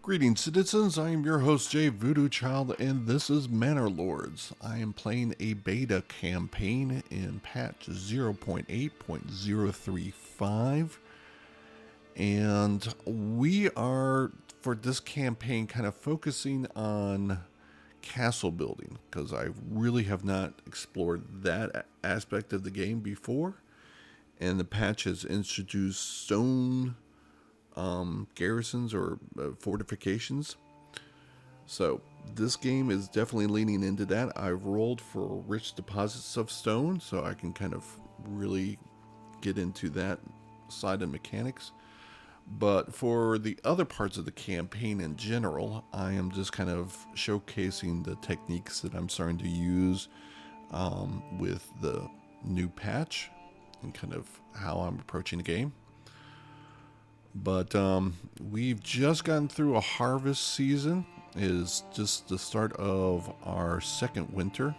Greetings, citizens. I am your host, Jay Voodoo Child, and this is Manor Lords. I am playing a beta campaign in patch 0.8.035, and we are, for this campaign, kind of focusing on castle building because I really have not explored that aspect of the game before. And the patch has introduced stone garrisons or fortifications. So this game is definitely leaning into that. I've rolled for rich deposits of stone, so I can kind of really get into that side of mechanics. But for the other parts of the campaign in general, I am just kind of showcasing the techniques that I'm starting to use with the new patch and kind of how I'm approaching the game. But we've just gotten through a harvest season. It is just the start of our second winter.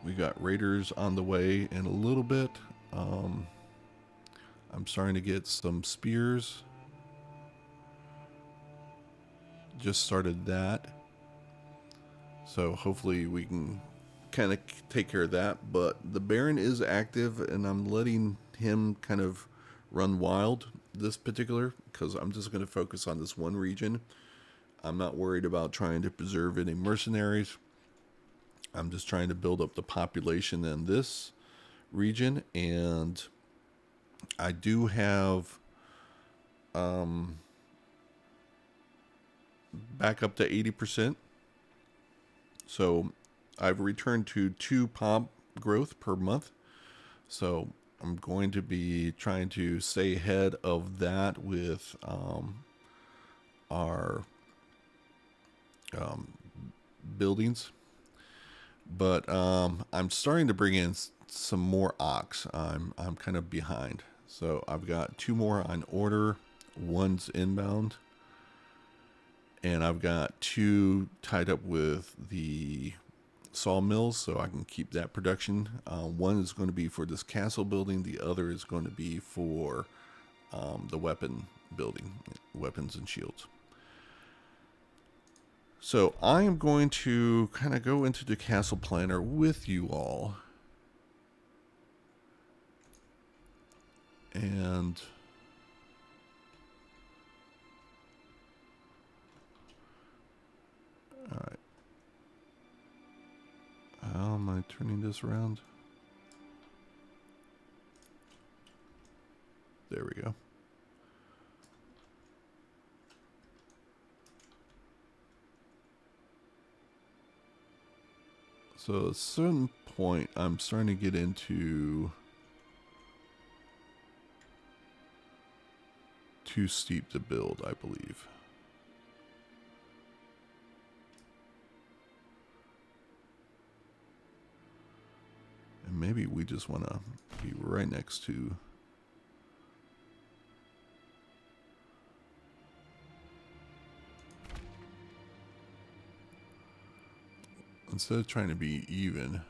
We got raiders on the way in a little bit. I'm starting to get some spears. Just started that. So hopefully we can kind of take care of that. But the Baron is active, and I'm letting him kind of run wild this particular, because I'm just going to focus on this one region. I'm not worried about trying to preserve any mercenaries. I'm just trying to build up the population in this region, and I do have back up to 80%. So I've returned to 2 pop growth per month. So I'm going to be trying to stay ahead of that with our buildings. But I'm starting to bring in some more ox. I'm kind of behind. So I've got 2 more on order. One's inbound. And I've got 2 tied up with the sawmills, so I can keep that production. One is going to be for this castle building. The other is going to be for the weapon building, weapons and shields. So I am going to kind of go into the castle planner with you all. And all right. How am I turning this around? There we go. So at a certain point, I'm starting to get into too steep to build, I believe. And maybe we just want to be right next to... Instead of trying to be even...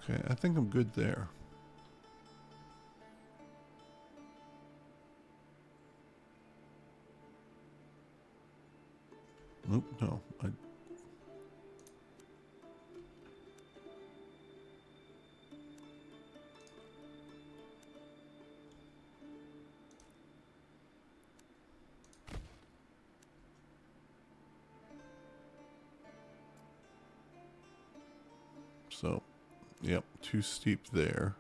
Okay, I think I'm good there. Nope, no. Yep, too steep there.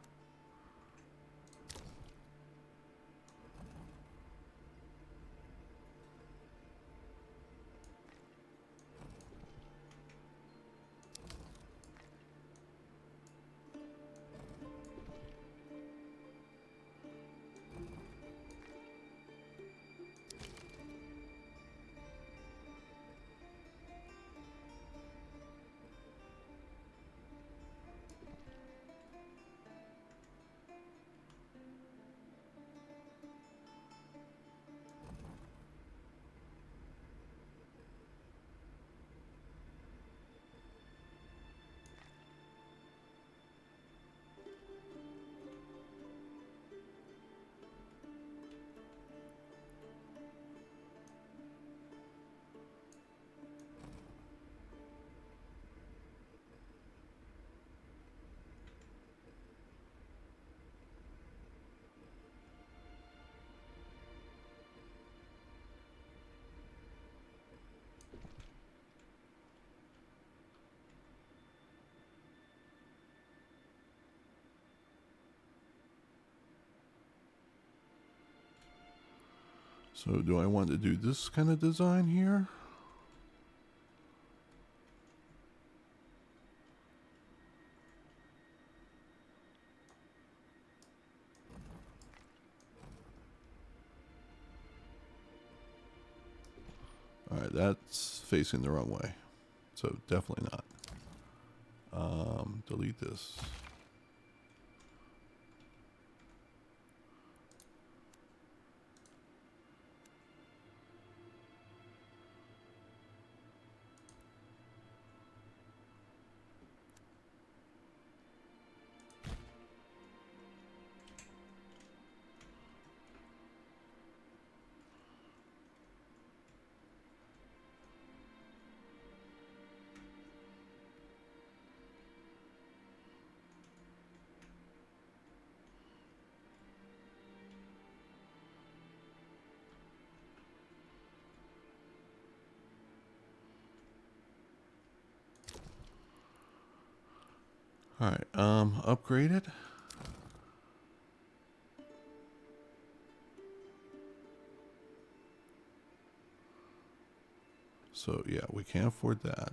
So do I want to do this kind of design here? All right, that's facing the wrong way. So definitely not. Delete this. All right, upgrade it. So yeah, we can't afford that.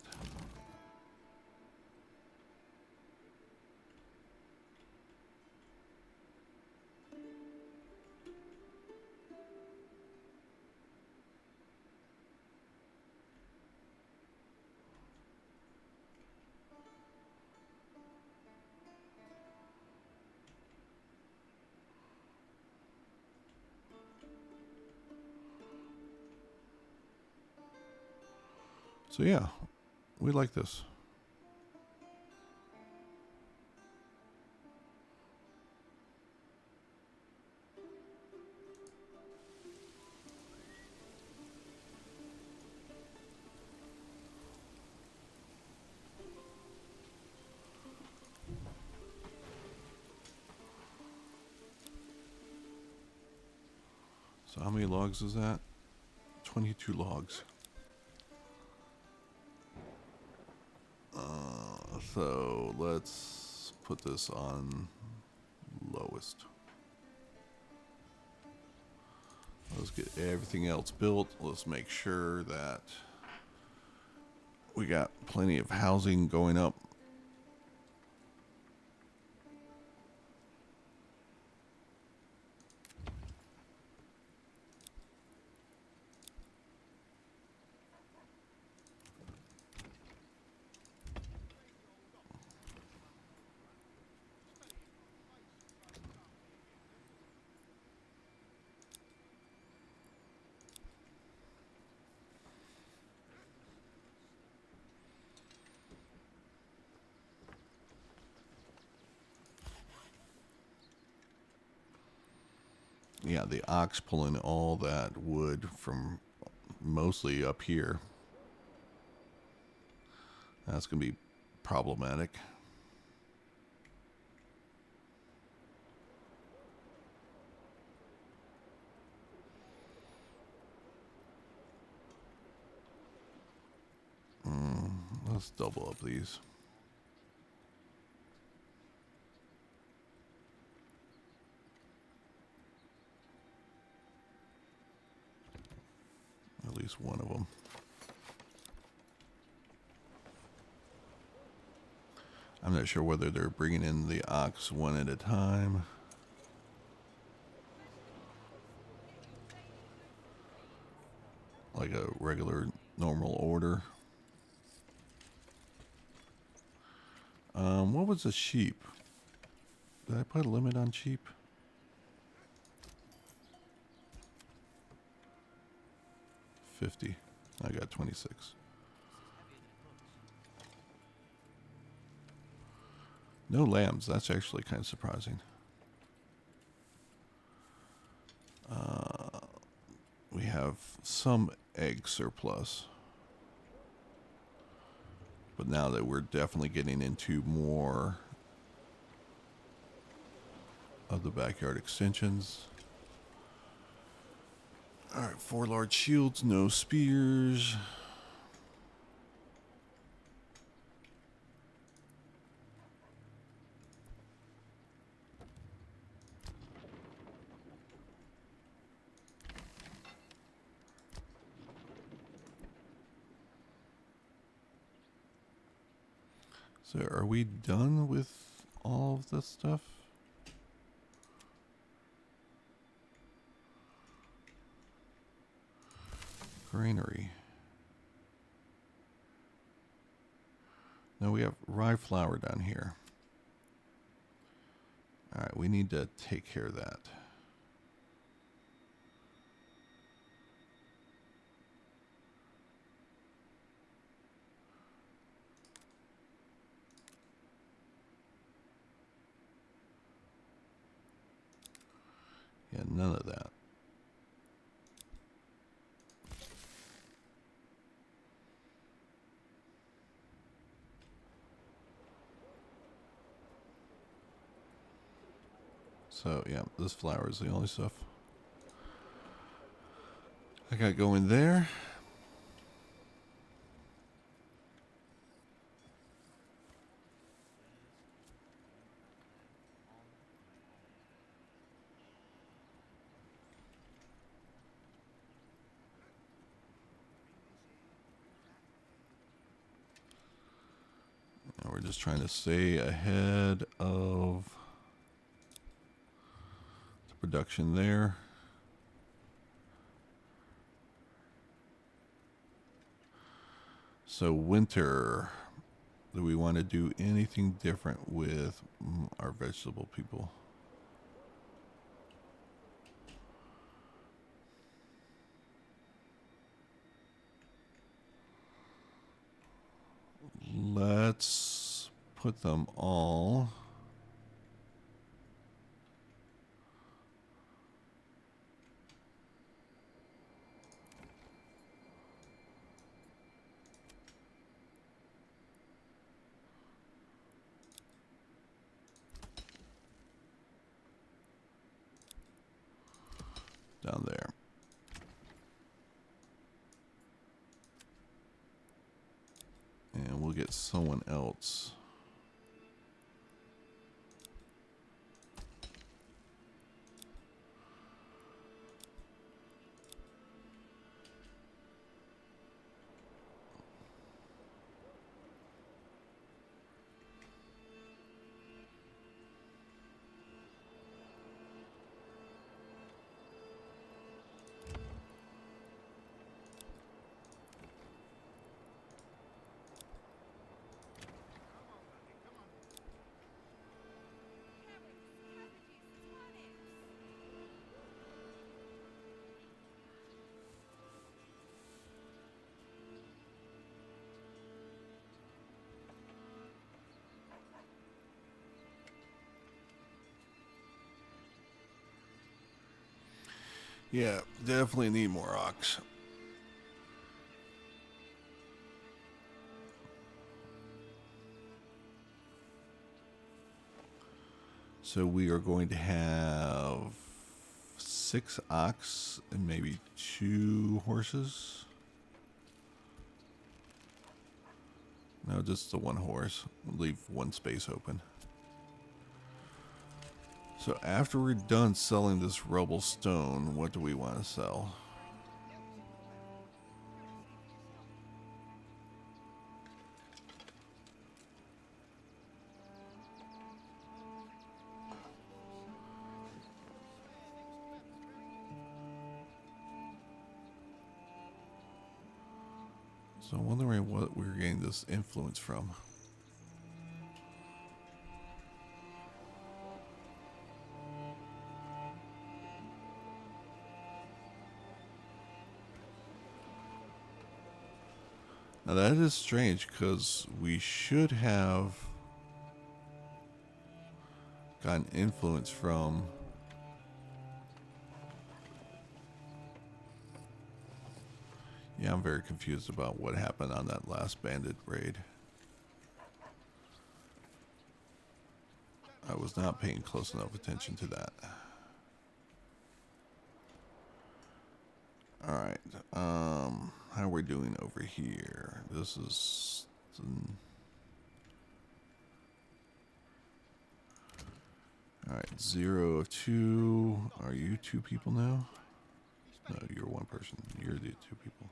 So yeah, we like this. So how many logs is that? 22 logs. So let's put this on lowest. Let's get everything else built. Let's make sure that we got plenty of housing going up. Yeah, the ox pulling all that wood from mostly up here. That's going to be problematic. Let's double up these. least one of them. I'm not sure whether they're bringing in the ox one at a time. Like a regular, normal order. What was a sheep? Did I put a limit on sheep? $50. I got 26. No lambs. That's actually kind of surprising. We have some egg surplus. But now that we're definitely getting into more of the backyard extensions. Alright, 4 large shields, no spears. So are we done with all of this stuff? Granary. No, we have rye flour down here. Alright, we need to take care of that. Yeah, none of that. So, yeah, this flour is the only stuff I got going there. And we're just trying to stay ahead of the production there. So winter, do we want to do anything different with our vegetable people? Let's put them all down there. And we'll get someone else. Yeah, definitely need more ox. So we are going to have 6 ox and maybe 2 horses. No, just the 1 horse. We'll leave 1 space open. So after we're done selling this rubble stone, what do we want to sell? So I'm wondering what we're getting this influence from. Now that is strange because we should have gotten influence from. Yeah, I'm very confused about what happened on that last bandit raid. I was not paying close enough attention to that. Alright, how are we doing over here? This is... Alright, 0 of 2. Are you 2 people now? No, you're 1 person. You're the 2 people.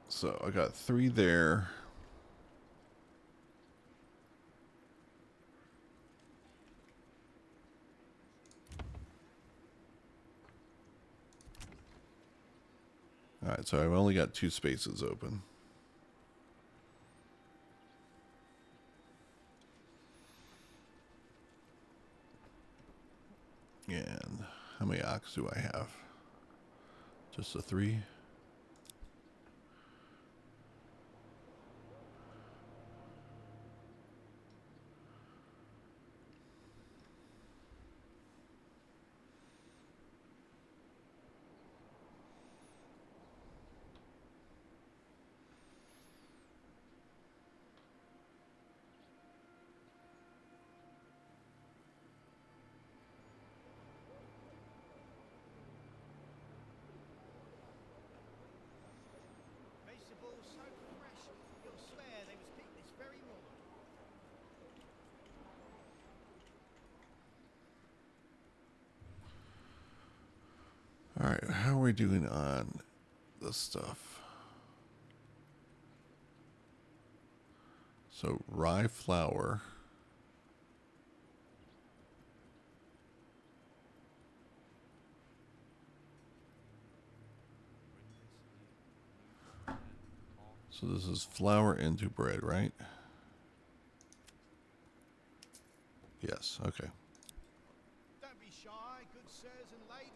So I got 3 there. Alright, so I've only got 2 spaces open. And how many ox do I have? Just a 3? Alright, how are we doing on this stuff? So, rye flour. So this is flour into bread, right? Yes, okay. Don't be shy, good sirs and ladies.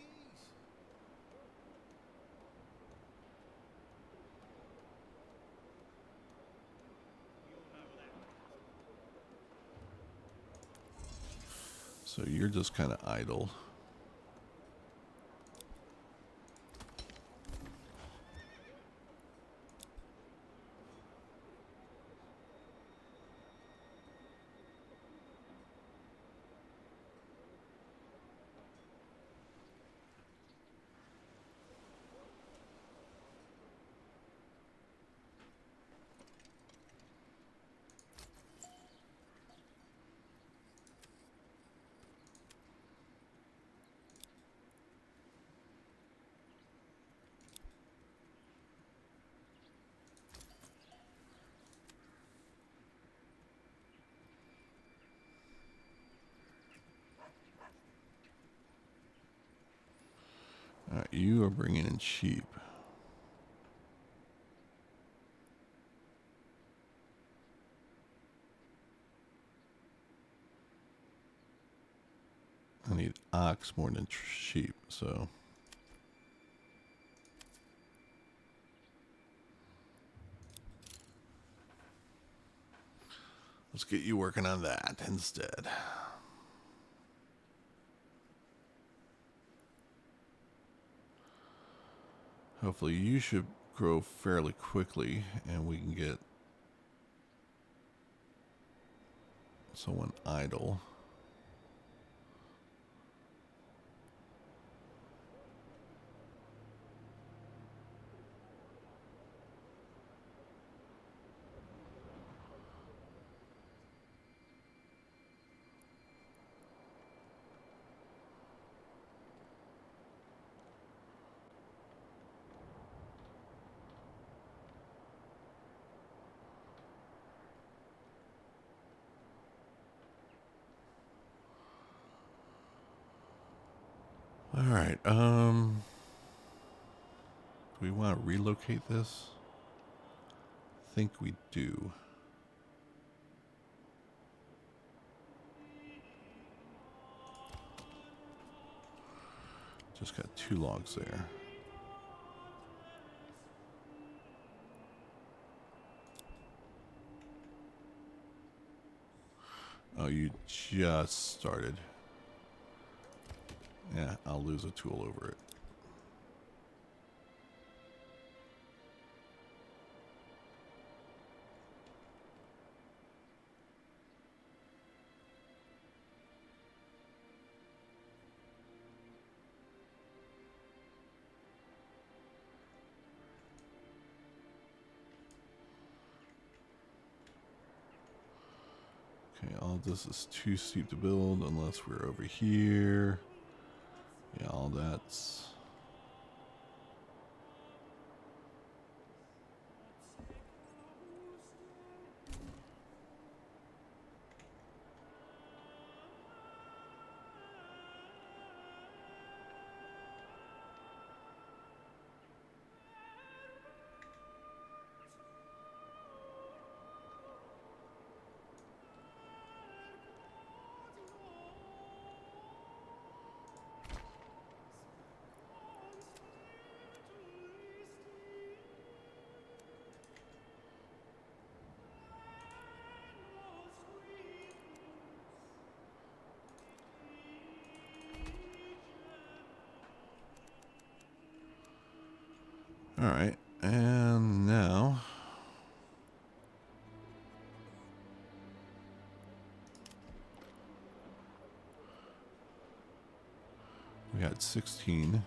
So you're just kind of idle. You are bringing in sheep. I need ox more than sheep, so... Let's get you working on that instead. Hopefully you should grow fairly quickly and we can get someone idle. All right. Do we want to relocate this? I think we do. Just got 2 logs there. Oh, you just started. Yeah, I'll lose a tool over it. Okay, all this is too steep to build unless we're over here. Yeah, all that's... Alright, and now... we had 16.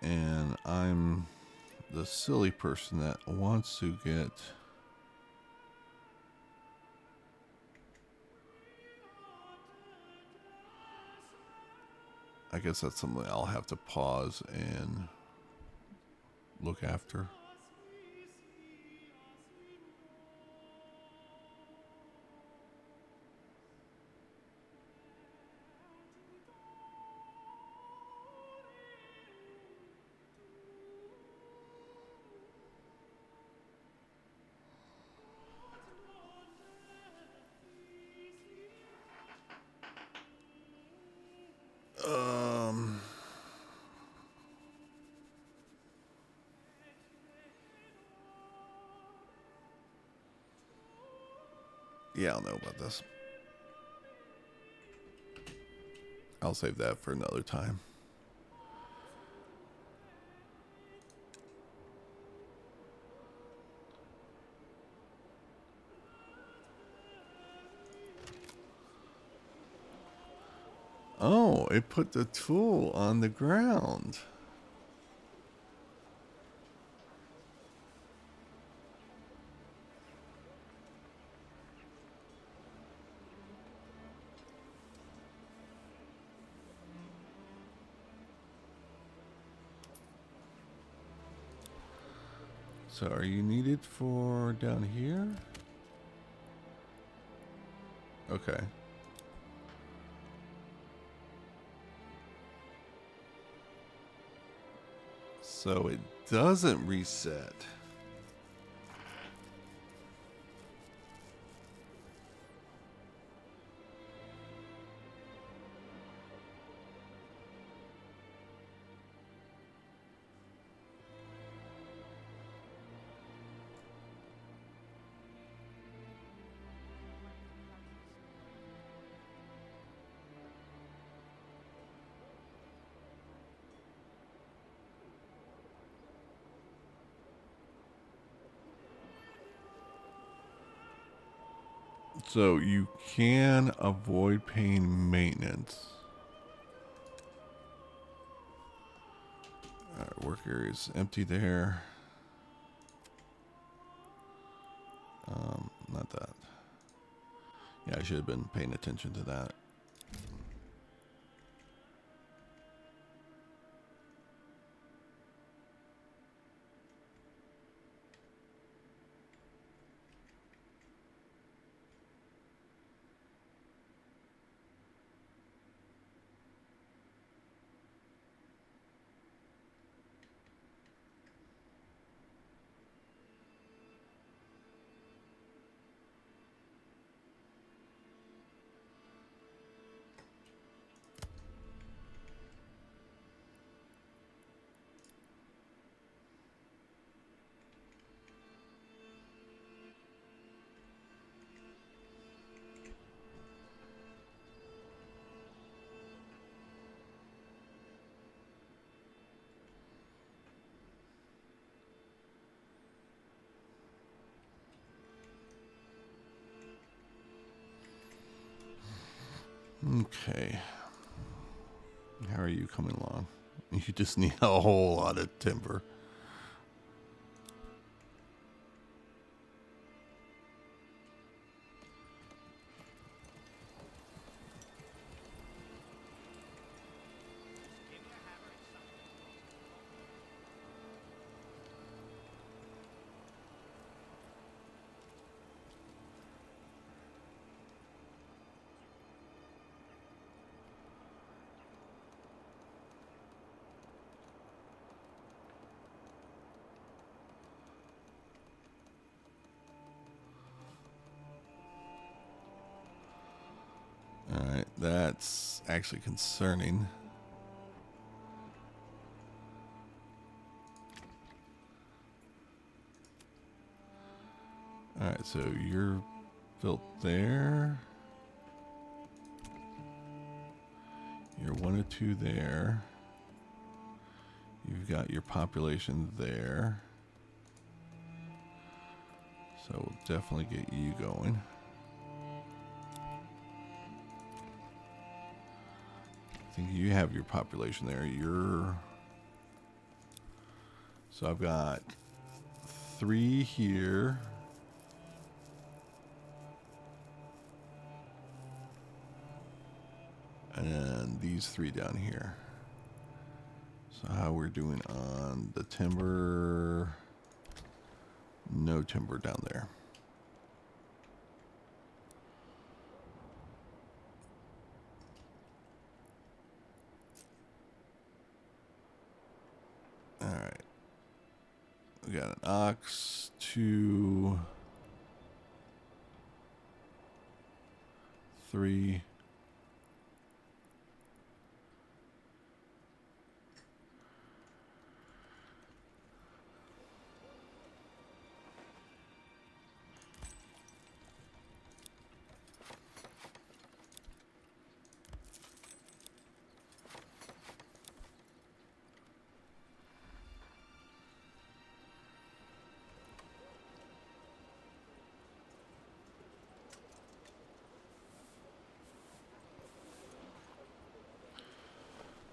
And I'm the silly person that wants to get... I guess that's something I'll have to pause and look after. Yeah, I'll know about this. I'll save that for another time. Oh, it put the tool on the ground. So are you needed for down here? Okay. So it doesn't reset. So you can avoid paying maintenance. Alright, work area is empty there. not that. Yeah, I should have been paying attention to that. Okay. How are you coming along? You just need a whole lot of timber. Alright, that's actually concerning. Alright, so you're built there. You're 1 or 2 there. You've got your population there. So we'll definitely get you going. I think you have your population there. So I've got 3 here. And these 3 down here. So how we're doing on the timber? No timber down there. All right. We got an ox, 2, 3.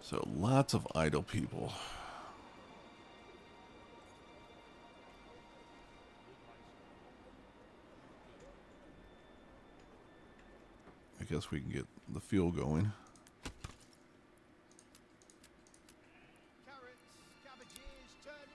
So lots of idle people. I guess we can get the fuel going. Carrots, cabbages, turnips.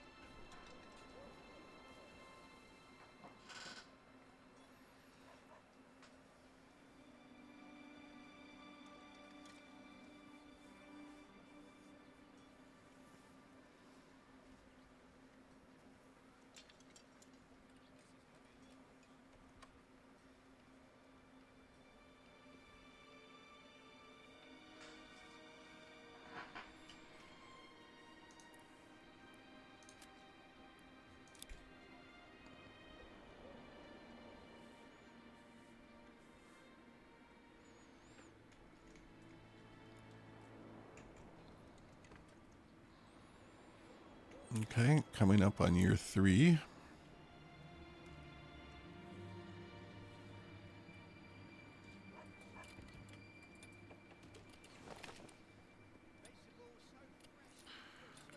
Okay, coming up on year 3.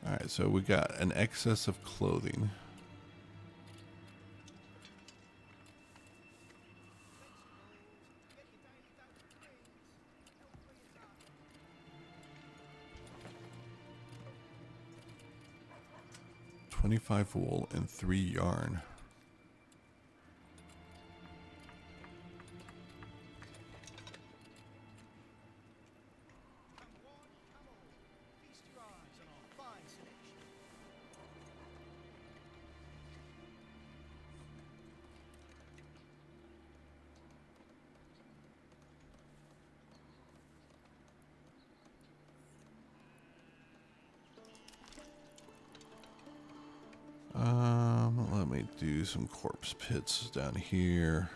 All right, so we got an excess of clothing. 25 wool and 3 yarn. Come one, come all. Feast your eyes on our fine selection. Let me do some corpse pits down here.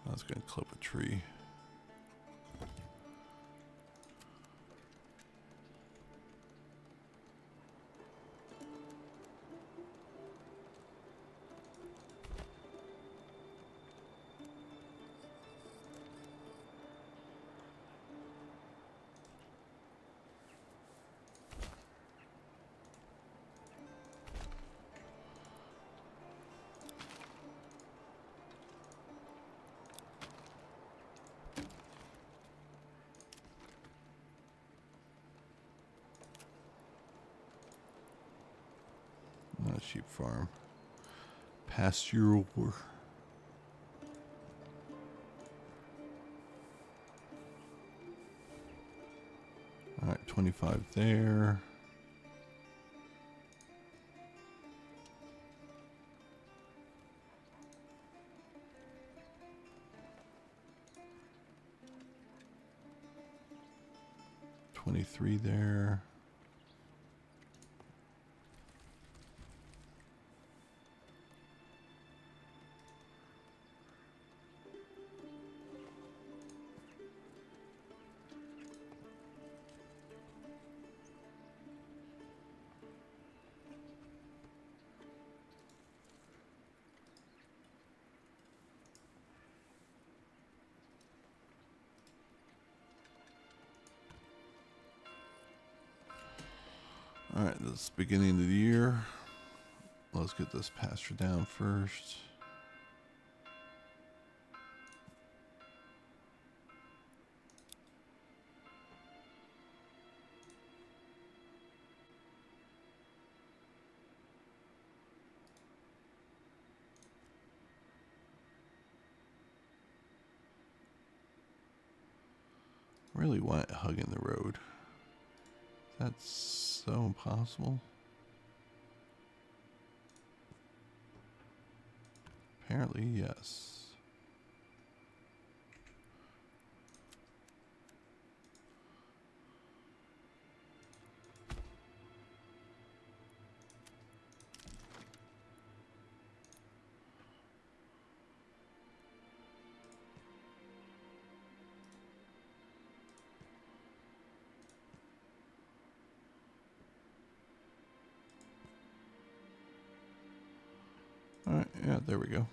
I was going to clip a tree. Not a sheep farm. Pasture. Alright, 25 there. $23 there. Alright, this is beginning of the year. Let's get this pasture down first. Really want it hugging the road. That's so impossible. Apparently, yes. Alright, yeah, there we go.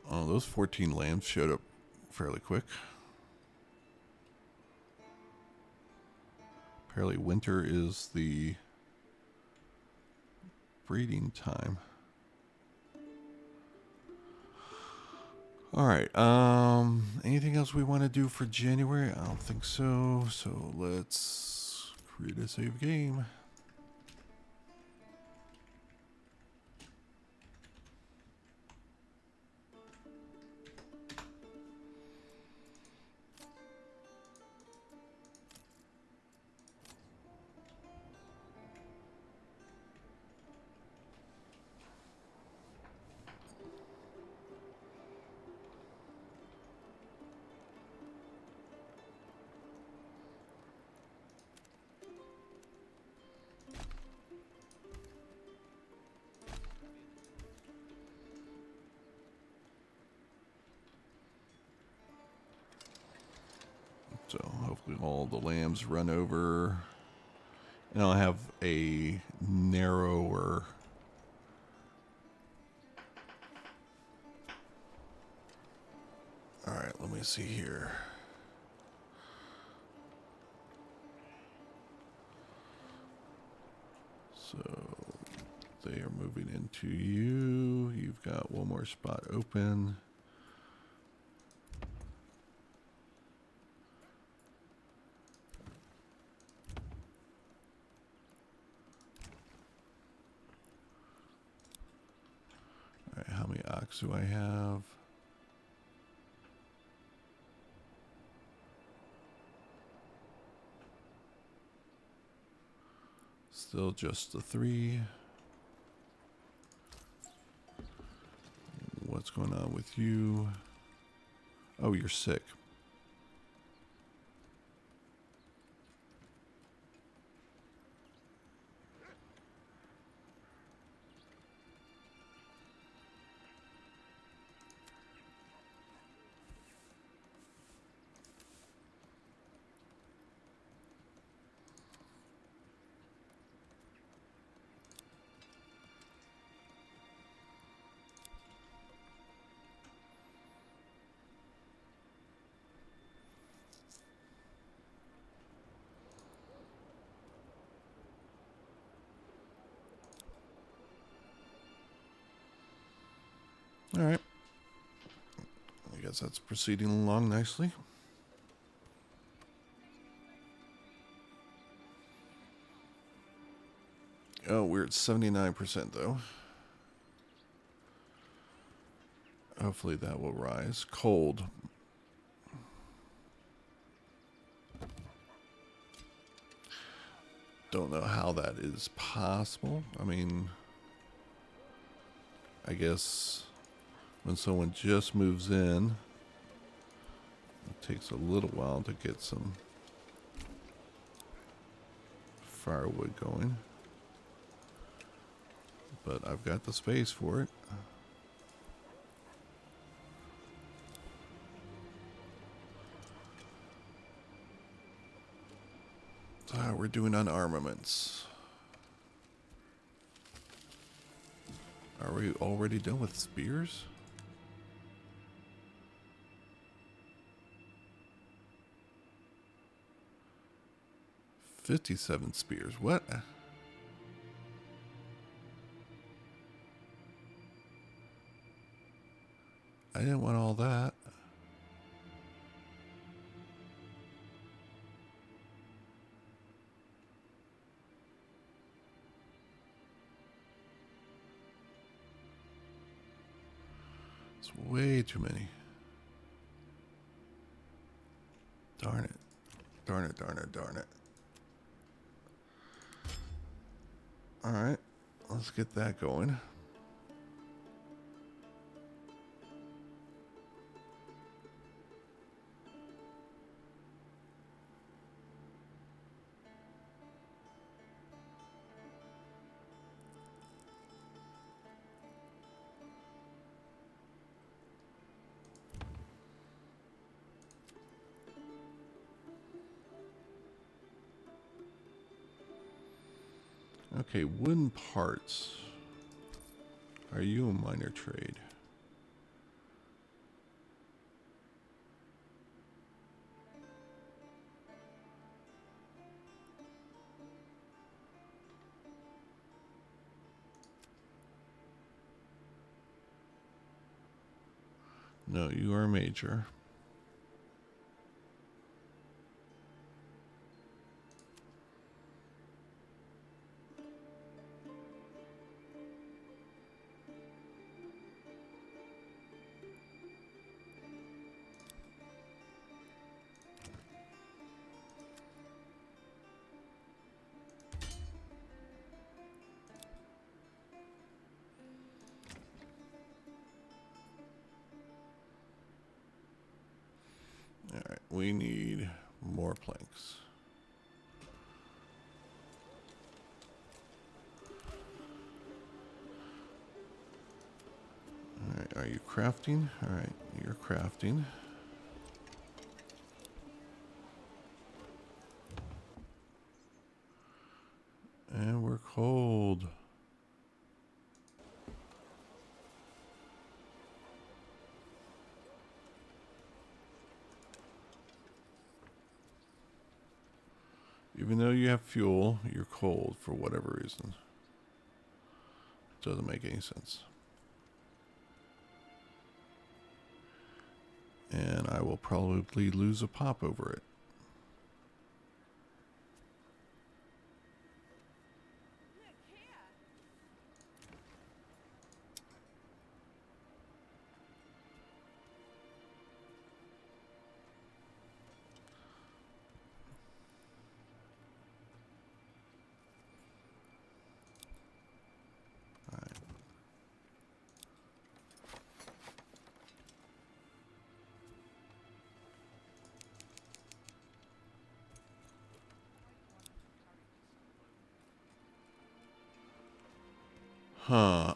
Oh, those 14 lambs showed up fairly quick. Apparently winter is the breeding time. All right. Anything else we want to do for January? I don't think so. So let's create a save game. So hopefully all the lambs run over. And I'll have a narrower see here. So they are moving into you. You've got one more spot open. All right, how many ox do I have? Still just the 3. What's going on with you? Oh, you're sick. All right. I guess that's proceeding along nicely. Oh, we're at 79% though. Hopefully that will rise. Cold. Don't know how that is possible. I mean, I guess when someone just moves in, it takes a little while to get some firewood going. But I've got the space for it. So how we're doing on armaments. Are we already done with spears? "57 spears. What? I didn't want all that. It's way too many. Darn it. Darn it, darn it, darn it. Alright, let's get that going. Okay, wooden parts. Are you a minor trade? No, you are a major. Alright, we need more planks. Alright, are you crafting? Alright, you're crafting. And we're cold. Even though you have fuel, you're cold for whatever reason. Doesn't make any sense. And I will probably lose a pop over it. Huh.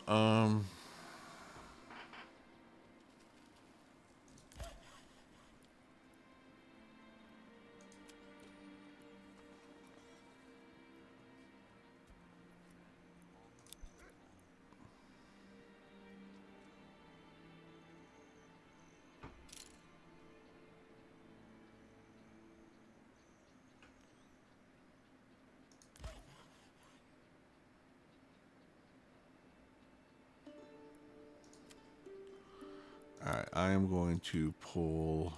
Alright, I am going to pull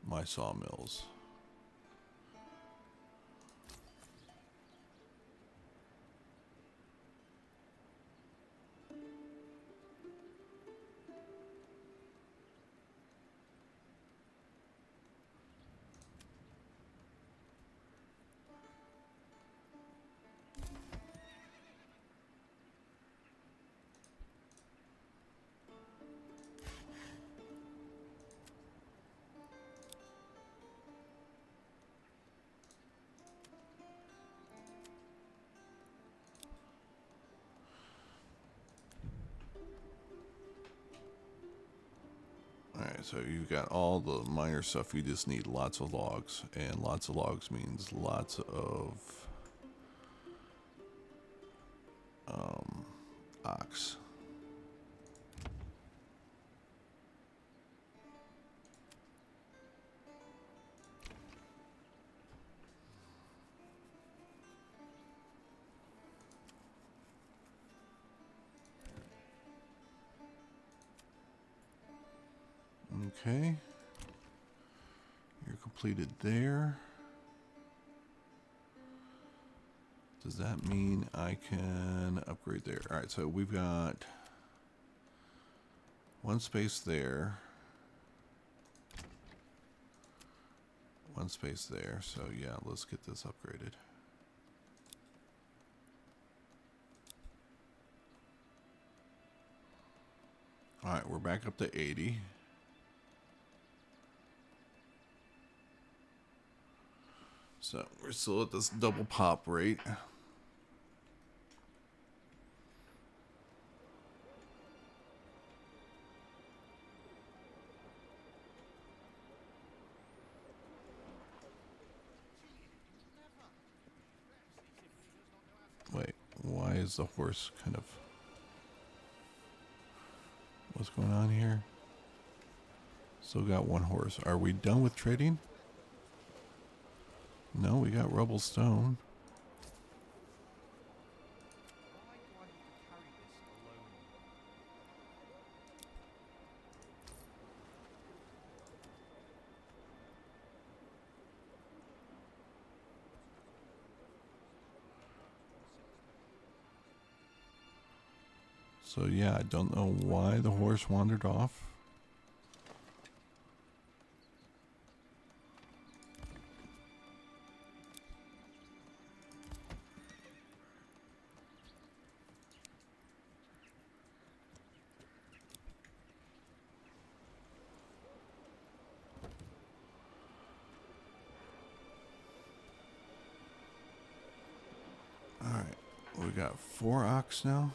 my sawmills. Alright, so you've got all the minor stuff. You just need lots of logs. And lots of logs means lots of ox. Okay. You're completed there. Does that mean I can upgrade there? Alright, so we've got one space there. One space there. So yeah, let's get this upgraded. Alright, we're back up to 80. So we're still at this double pop rate. Wait, why is the horse kind of... What's going on here? Still got one horse. Are we done with trading? No, we got rubble stone. Why do I have to carry this alone? So yeah, I don't know why the horse wandered off. Alright, we got 4 ox now.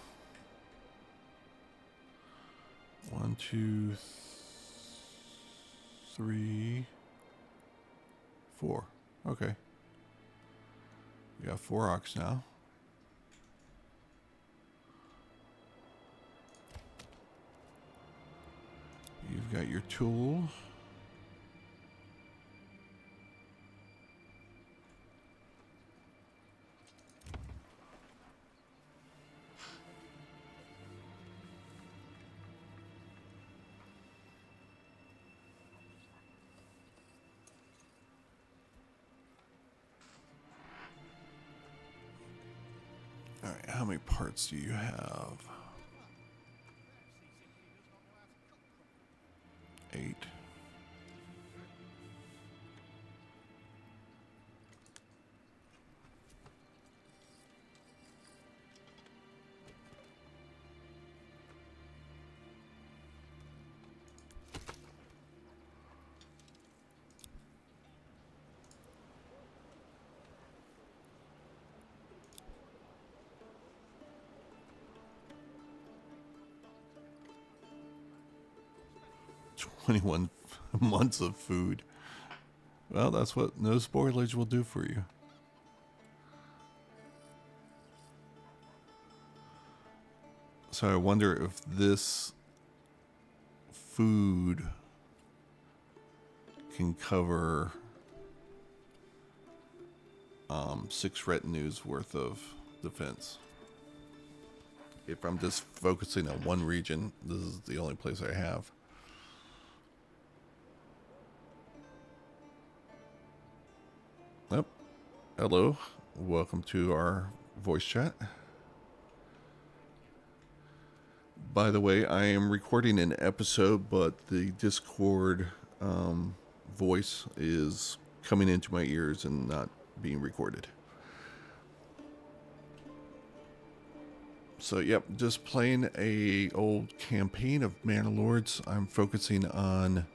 1, 2, 3, 4. Okay. We got 4 ox now. You've got your tool. All right, how many parts do you have? 8. 21 months of food. Well, that's what no spoilage will do for you. So I wonder if this food can cover 6 retinues worth of defense. If I'm just focusing on one region, this is the only place I have. Yep. Hello. Welcome to our voice chat. By the way, I am recording an episode, but the Discord voice is coming into my ears and not being recorded. So, yep, just playing a old campaign of Manor Lords. I'm focusing on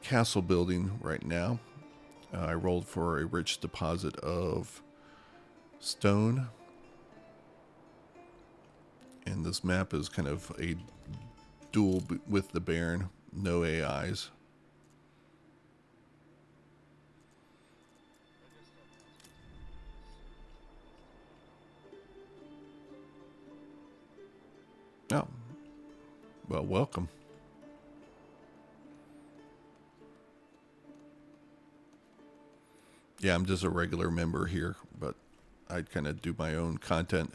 castle building right now. I rolled for a rich deposit of stone. And this map is kind of a duel with the Baron. No AIs. Oh, well, welcome. Yeah, I'm just a regular member here, but I kind of do my own content.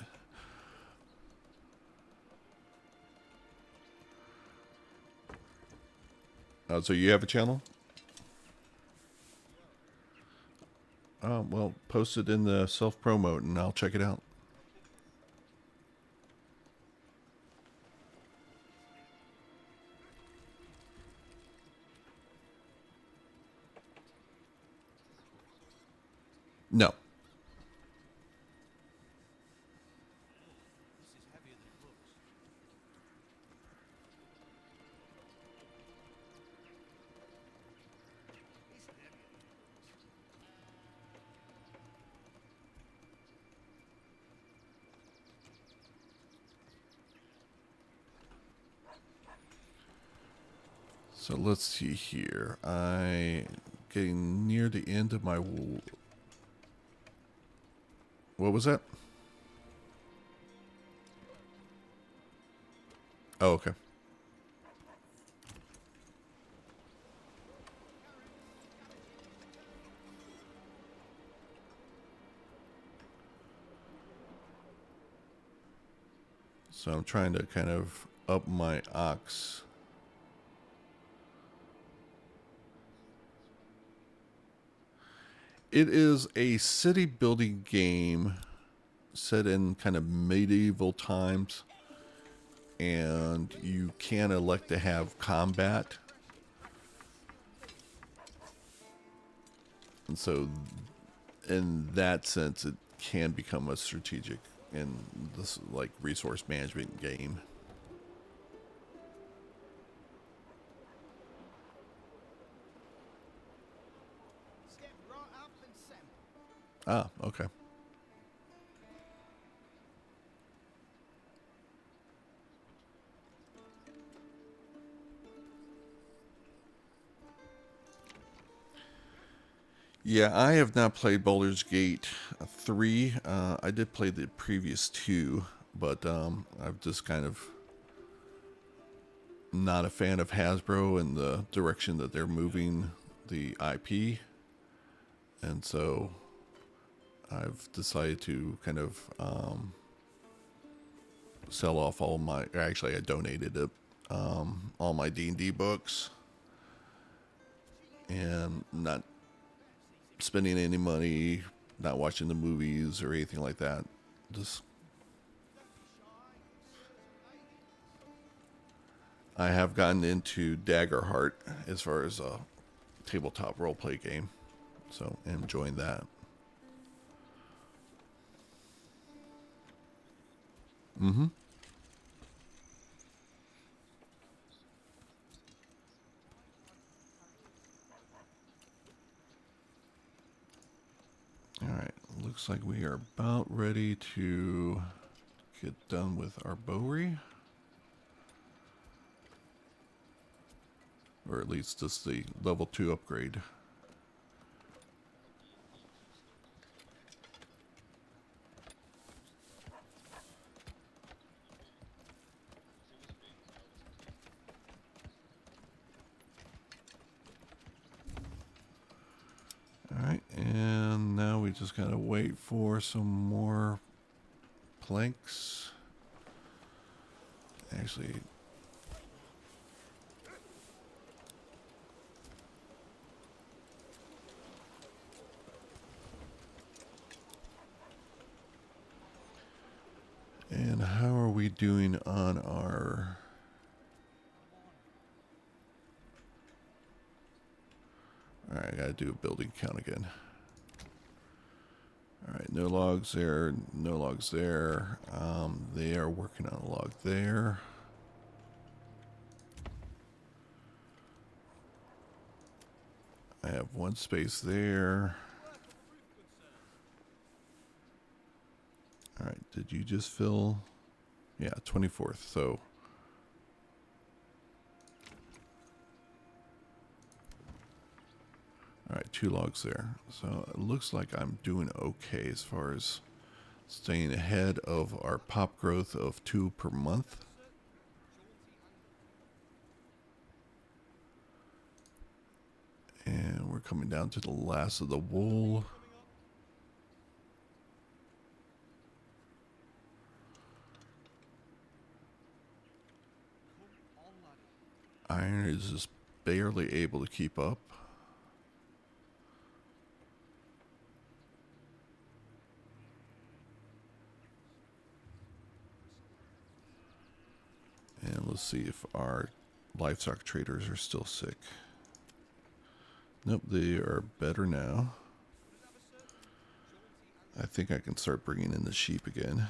Oh, so you have a channel? Oh, well, post it in the self-promote and I'll check it out. No. This is heavier than it looks. It's heavier than it So let's see here. I getting near the end of my... What was that? Oh, okay. So I'm trying to kind of up my ox. It is a city building game set in kind of medieval times. And you can elect to have combat. And so in that sense, it can become a strategic and this like resource management game. Step right up and send. Ah, okay. Yeah, I have not played Baldur's Gate 3. I did play the previous 2, but I've just kind of not a fan of Hasbro and the direction that they're moving the IP. And so I've decided to kind of sell off all my... Actually, I donated it, all my D&D books. And not spending any money, not watching the movies or anything like that. Just I have gotten into Daggerheart as far as a tabletop roleplay game, so enjoying that. Mm-hmm. All right, looks like we are about ready to get done with our Bowery, or at least just the level 2 upgrade. All right, and now we just gotta wait for some more planks. Actually, and how are we doing on our... All right, I gotta do a building count again. All right, no logs there, no logs there. They are working on a log there. I have one space there. All right, did you just fill? Yeah, 24th, so... All right, 2 logs there. So it looks like I'm doing okay as far as staying ahead of our pop growth of 2 per month. And we're coming down to the last of the wool. Iron is just barely able to keep up. And let's see if our livestock traders are still sick. Nope, they are better now. I think I can start bringing in the sheep again.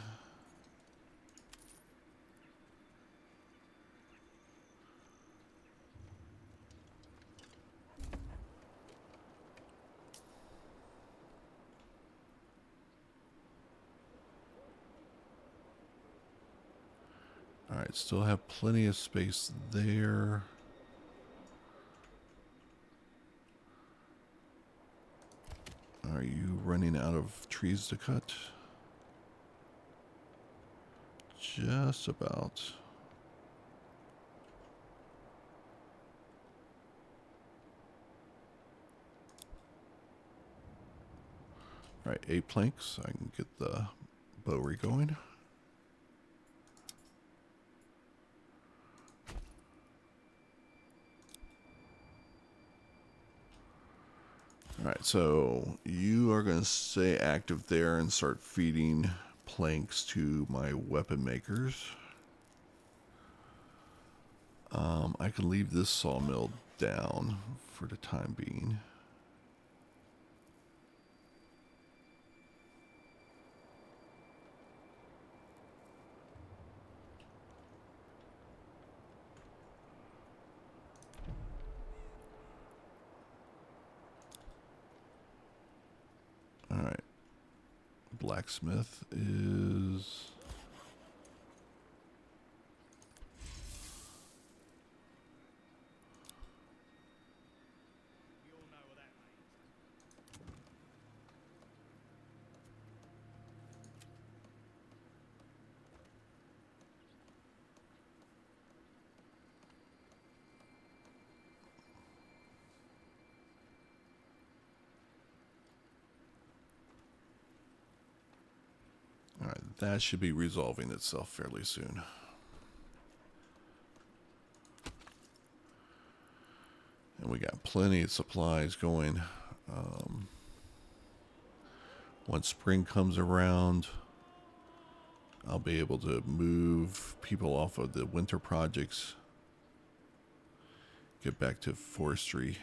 Alright, still have plenty of space there. Are you running out of trees to cut? Just about. Alright, 8 planks. I can get the bowery going. Alright, so you are going to stay active there and start feeding planks to my weapon makers. I can leave this sawmill down for the time being. Alright. Blacksmith is... Alright, that should be resolving itself fairly soon. And we got plenty of supplies going. Once spring comes around, I'll be able to move people off of the winter projects get back to forestry.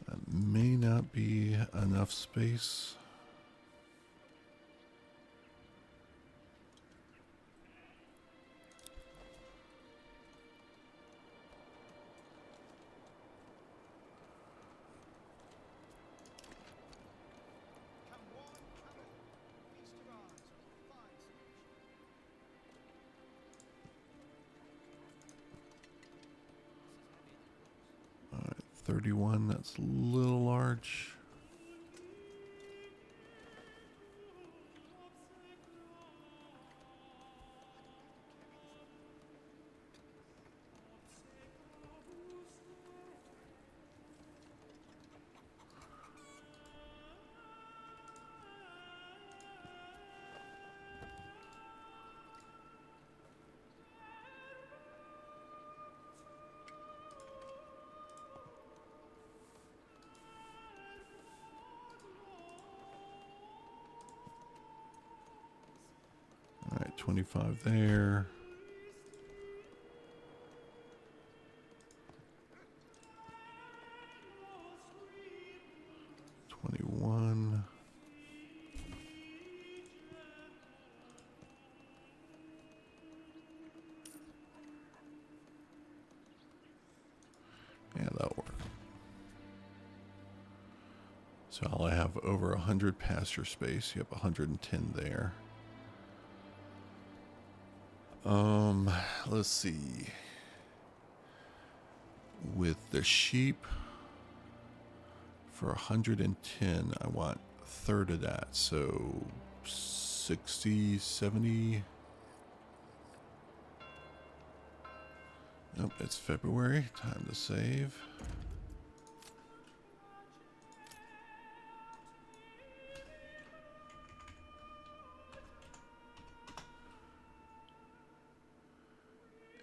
That may not be enough space. Come one, come all. Feast your eyes on the fine selection. All right, 31, that's a little large. All right, 25 there. One. Yeah, that'll work. So I'll have over 100 pasture space. You have 110 there. Let's see. With the sheep, for 110, I want a third of that. So 60, 70. Nope, it's February. Time to save.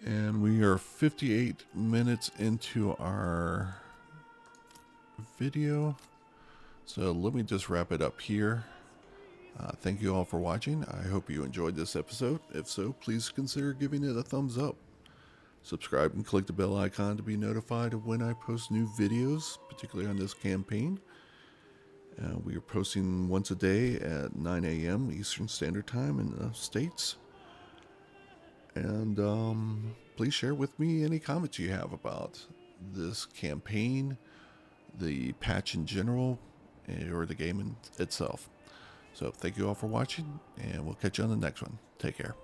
And we are 58 minutes into our video. So let me just wrap it up here. Thank you all for watching. I hope you enjoyed this episode. If so, please consider giving it a thumbs up. Subscribe and click the bell icon to be notified of when I post new videos, particularly on this campaign. We are posting once a day at 9 a.m. Eastern Standard Time in the States. And please share with me any comments you have about this campaign, the patch in general, or the game itself. So thank you all for watching, and we'll catch you on the next one. Take care.